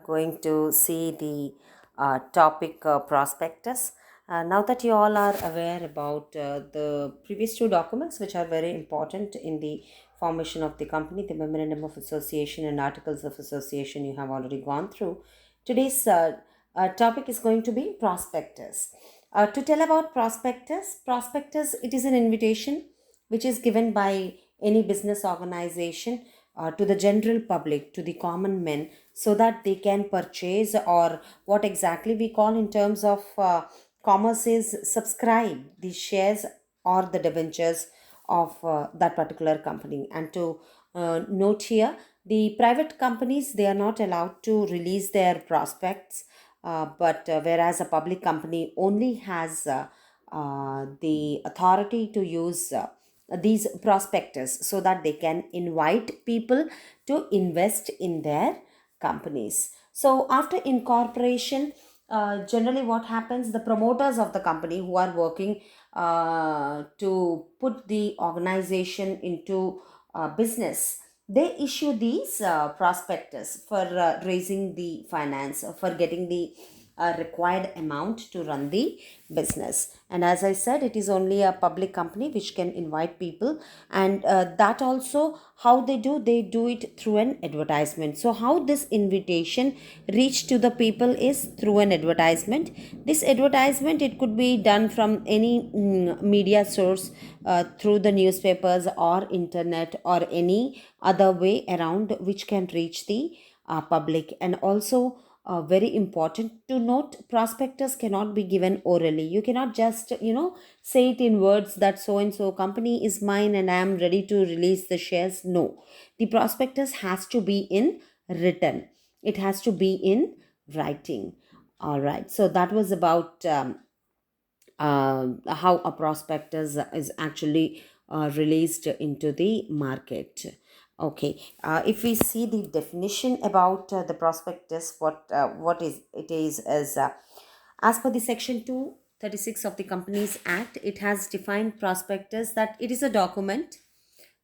Going to see the topic prospectus. Now that you all are aware about the previous two documents, which are very important in the formation of the company, the Memorandum of Association and Articles of Association, you have already gone through. Today's topic is going to be prospectus. To tell about prospectus, it is an invitation which is given by any business organization to the general public, to the common men, so that they can purchase, or what exactly we call in terms of commerce is subscribe the shares or the debentures of that particular company. And to note here, the private companies, they are not allowed to release their prospects, but whereas a public company only has the authority to use these prospectus, so that they can invite people to invest in their companies. So after incorporation, generally what happens, the promoters of the company who are working to put the organization into business, they issue these prospectus for raising the finance, for getting the required amount to run the business. And as I said, it is only a public company which can invite people, and that also how they do it through an advertisement. So how this invitation reach to the people is through an advertisement. This advertisement, it could be done from any media source, through the newspapers or internet or any other way around which can reach the public. And also, very important to note, prospectus cannot be given orally. You cannot just say it in words that so and so company is mine and I am ready to release the shares. No, the prospectus has to be in written, it has to be in writing. All right, so that was about how a prospectus is actually released into the market. Okay, if we see the definition about the prospectus, what is it is as as per the section 236 of the Companies Act, it has defined prospectus that it is a document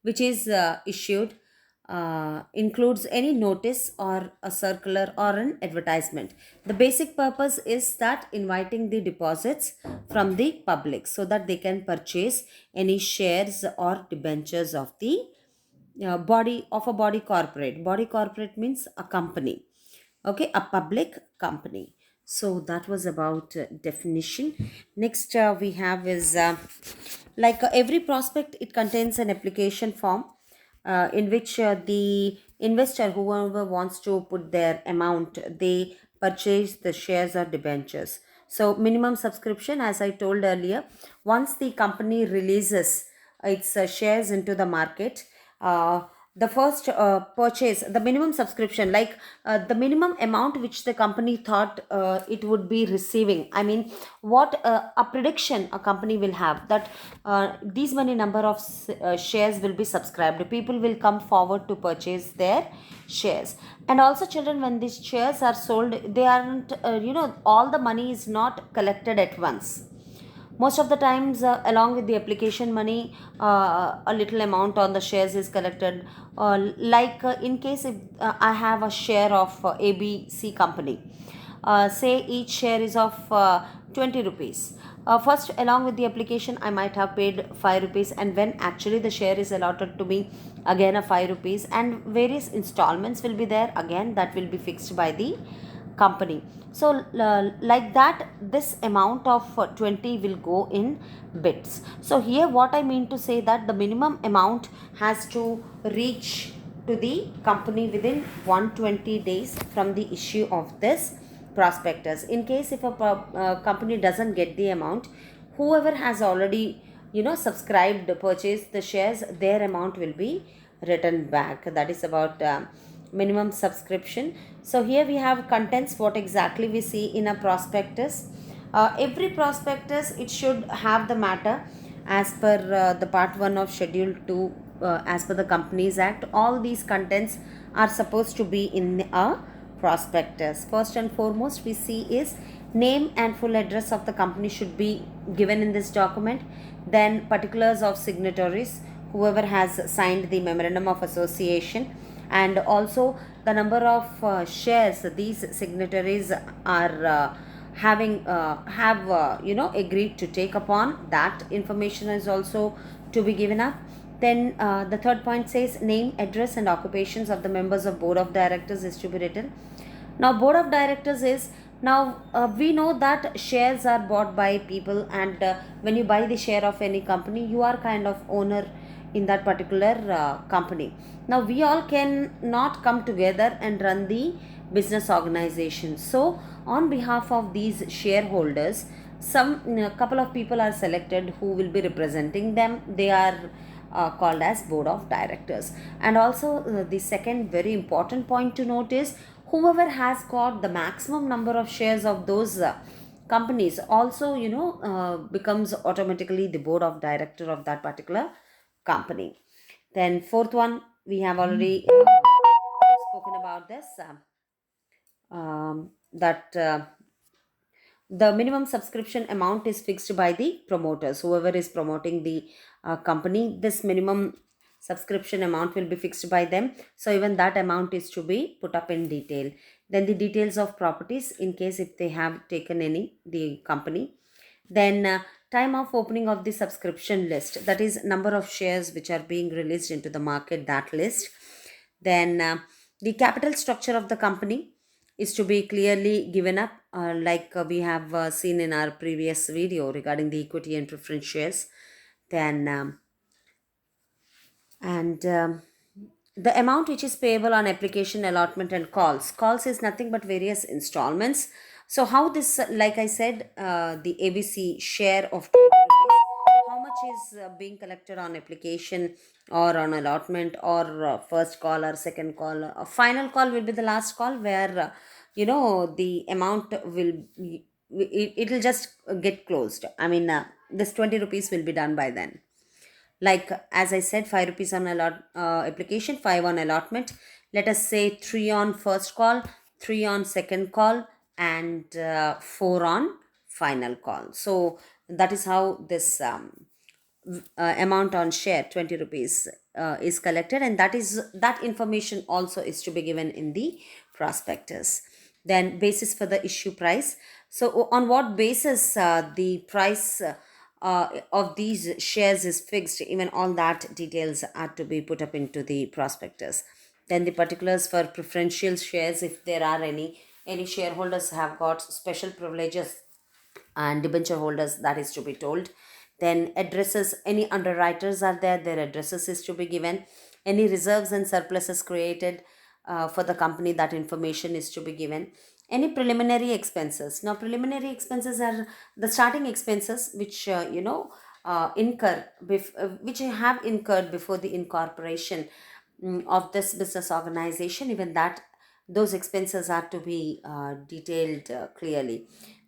which is issued, includes any notice or a circular or an advertisement. The basic purpose is that inviting the deposits from the public so that they can purchase any shares or debentures of the body of a body corporate. Body corporate means a company. Okay, a public company. So that was about definition. Next we have is every prospect, it contains an application form in which the investor, whoever wants to put their amount, they purchase the shares or debentures. So minimum subscription, as I told earlier, once the company releases its shares into the market, the first purchase, the minimum subscription, the minimum amount which the company thought it would be receiving. I mean, what a prediction a company will have, that these many number of shares will be subscribed, people will come forward to purchase their shares. And also, children, when these shares are sold, they aren't all the money is not collected at once. Most of the times, along with the application money, a little amount on the shares is collected. In case if I have a share of ABC company, say each share is of 20 rupees. First, along with the application, I might have paid 5 rupees, and when actually the share is allotted to me, again a 5 rupees, and various installments will be there, again that will be fixed by the company. So like that, this amount of 20 will go in bits. So here what I mean to say, that the minimum amount has to reach to the company within 120 days from the issue of this prospectus. In case if a company doesn't get the amount, whoever has already subscribed, purchased the shares, their amount will be returned back. That is about minimum subscription. So here we have contents, what exactly we see in a prospectus. Every prospectus, it should have the matter as per the part 1 of schedule 2, as per the Companies Act. All these contents are supposed to be in a prospectus. First and foremost, we see is name and full address of the company should be given in this document. Then particulars of signatories, whoever has signed the memorandum of association, And also the number of shares these signatories are having have agreed to take upon, that information is also to be given up. Then the third point says name, address and occupations of the members of board of directors is to be written. Now board of directors is, now we know that shares are bought by people, and when you buy the share of any company, you are kind of owner in that particular company. Now we all can not come together and run the business organization. So on behalf of these shareholders, some couple of people are selected who will be representing them. They are called as board of directors. And also the second very important point to note is, whoever has got the maximum number of shares of those companies also becomes automatically the board of director of that particular company. Then fourth one, we have already spoken about this, that the minimum subscription amount is fixed by the promoters, whoever is promoting the company. This minimum subscription amount will be fixed by them, so even that amount is to be put up in detail. Then the details of properties, in case if they have taken any, the company. Then time of opening of the subscription list, that is number of shares which are being released into the market, that list. Then the capital structure of the company is to be clearly given up, like we have seen in our previous video regarding the equity and preference shares. Then and the amount which is payable on application, allotment and calls is nothing but various installments. So how this, like I said, the ABC share of 20 rupees, how much is being collected on application or on allotment, or first call or second call, final call will be the last call, where the amount will it will just get closed. I mean, this 20 rupees will be done by then. Like as I said, 5 rupees on application, 5 on allotment. Let us say 3 on first call, 3 on second call, and 4 on final call. So that is how this amount on share 20 rupees is collected, and that information also is to be given in the prospectus. Then basis for the issue price, so on what basis the price of these shares is fixed, even all that details are to be put up into the prospectus. Then the particulars for preferential shares, if there are any shareholders have got special privileges and debenture holders, that is to be told. Then addresses, any underwriters are there, their addresses is to be given. Any reserves and surpluses created for the company, that information is to be given. Any preliminary expenses, now preliminary expenses are the starting expenses which which you have incurred before the incorporation of this business organization, even that those expenses are to be detailed clearly.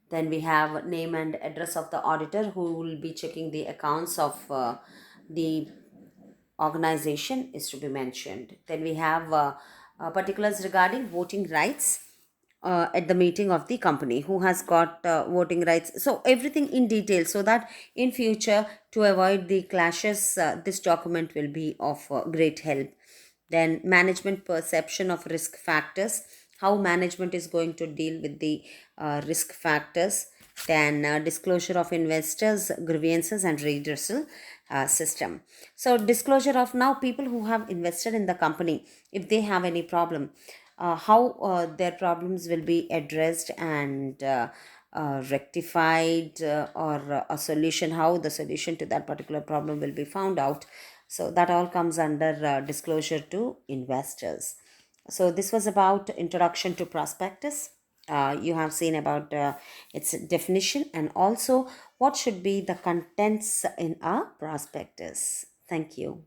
Then we have name and address of the auditor who will be checking the accounts of the organization is to be mentioned. Then we have particulars regarding voting rights at the meeting of the company, who has got voting rights. So everything in detail, so that in future, to avoid the clashes, this document will be of great help. Then management perception of risk factors, how management is going to deal with the risk factors. Then disclosure of investors grievances and redressal system. So disclosure of, now people who have invested in the company, if they have any problem, how their problems will be addressed and rectified, or a solution, how the solution to that particular problem will be found out. So that all comes under disclosure to investors. So this was about introduction to prospectus. You have seen about its definition, and also what should be the contents in a prospectus. Thank you.